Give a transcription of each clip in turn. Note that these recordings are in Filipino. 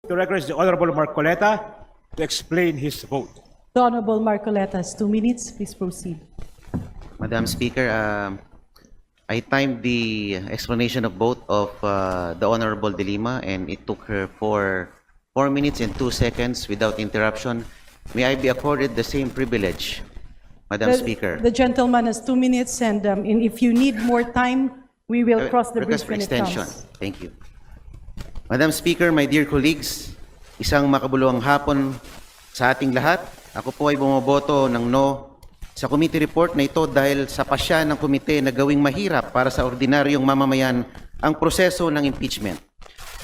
To recognize the Honorable Marcoleta to explain his vote. The Honorable Marcoleta has 2 minutes. Please proceed. Madam Speaker, I timed the explanation of vote of the Honorable De Lima, and it took her 4 minutes and 2 seconds without interruption. May I be accorded the same privilege, Madam Speaker? The gentleman has 2 minutes, and if you need more time, we will cross the bridge Request for when it extension. comes. Thank you. Madam Speaker, my dear colleagues, isang makabuluhang hapon sa ating lahat. Ako po ay bumoboto ng no sa committee report na ito dahil sa pasya ng komite na gawing mahirap para sa ordinaryong mamamayan ang proseso ng impeachment.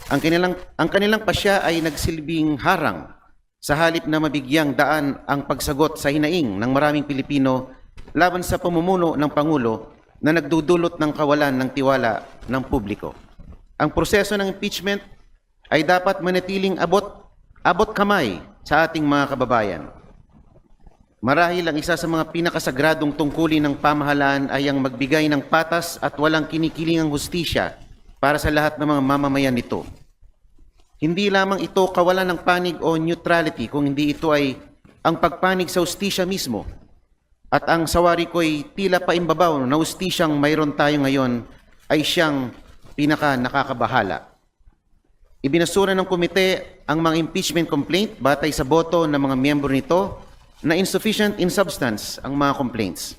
Ang kanilang pasya ay nagsilbing harang sa halip na mabigyang daan ang pagsagot sa hinaing ng maraming Pilipino laban sa pamumuno ng Pangulo na nagdudulot ng kawalan ng tiwala ng publiko. Ang proseso ng impeachment ay dapat manatiling abot kamay sa ating mga kababayan. Marahil ang isa sa mga pinakasagradong tungkulin ng pamahalaan ay ang magbigay ng patas at walang kinikilingang hustisya para sa lahat ng mga mamamayan nito. Hindi lamang ito kawalan ng panig o neutrality, kung hindi ito ay ang pagpanig sa hustisya mismo. At ang sawari ko'y tila paimbabaw na hustisyang mayroon tayo ngayon ay siyang pinaka nakakabahala. Ibinasura ng komite ang mga impeachment complaint batay sa boto ng mga miyembro nito na insufficient in substance ang mga complaints.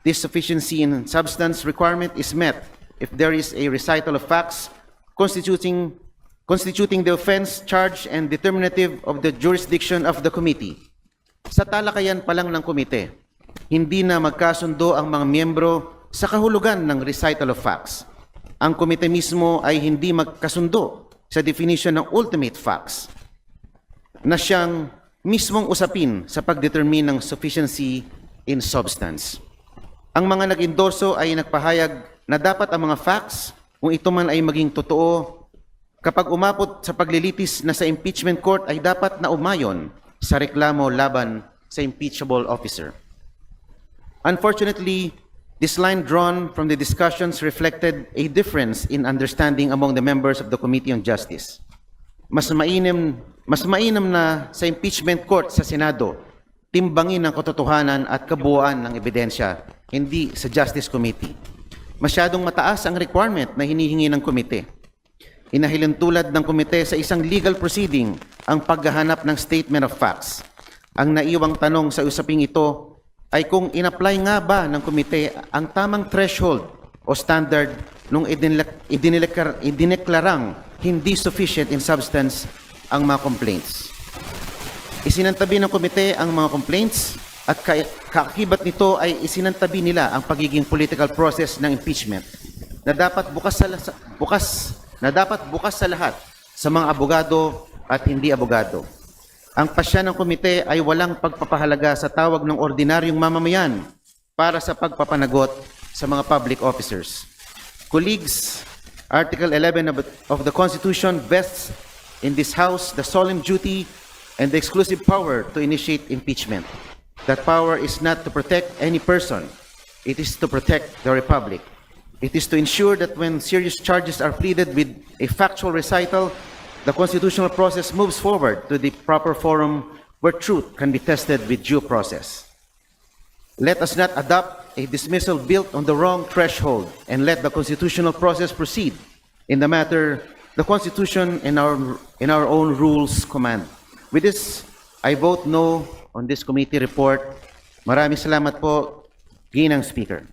This sufficiency in substance requirement is met if there is a recital of facts constituting the offense, charge, and determinative of the jurisdiction of the committee. Sa talakayan pa lang ng komite, hindi na magkasundo ang mga miyembro sa kahulugan ng recital of facts. Ang komite mismo ay hindi magkasundo sa definition ng ultimate facts na siyang mismong usapin sa pagdetermine ng sufficiency in substance. Ang mga nag-endorso ay nagpahayag na dapat ang mga facts, kung ito man ay maging totoo, kapag umabot sa paglilitis na sa impeachment court ay dapat na umayon sa reklamo laban sa impeachable officer. Unfortunately, this line drawn from the discussions reflected a difference in understanding among the members of the Committee on Justice. Mas mainam na sa impeachment court sa Senado, timbangin ang katotohanan at kabuuan ng ebidensya, hindi sa Justice Committee. Masyadong mataas ang requirement na hinihingi ng komite. Inahilan tulad ng komite sa isang legal proceeding ang paghahanap ng statement of facts. Ang naiwang tanong sa usaping ito ay kung in-apply nga ba ng komite ang tamang threshold o standard nung idineklarang hindi sufficient in substance ang mga complaints. Isinantabi ng komite ang mga complaints at kaakibat nito ay isinantabi nila ang pagiging political process ng impeachment na dapat bukas sa lahat sa mga abogado at hindi abogado. Ang pasya ng komite ay walang pagpapahalaga sa tawag ng ordinaryong mamamayan para sa pagpapanagot sa mga public officers. Colleagues, Article 11 of the Constitution vests in this House the solemn duty and the exclusive power to initiate impeachment. That power is not to protect any person. It is to protect the Republic. It is to ensure that when serious charges are pleaded with a factual recital, the constitutional process moves forward to the proper forum where truth can be tested with due process. Let us not adopt a dismissal built on the wrong threshold and let the constitutional process proceed in the matter the Constitution and our own rules command. With this, I vote no on this committee report. Maraming salamat po, Ginang Speaker.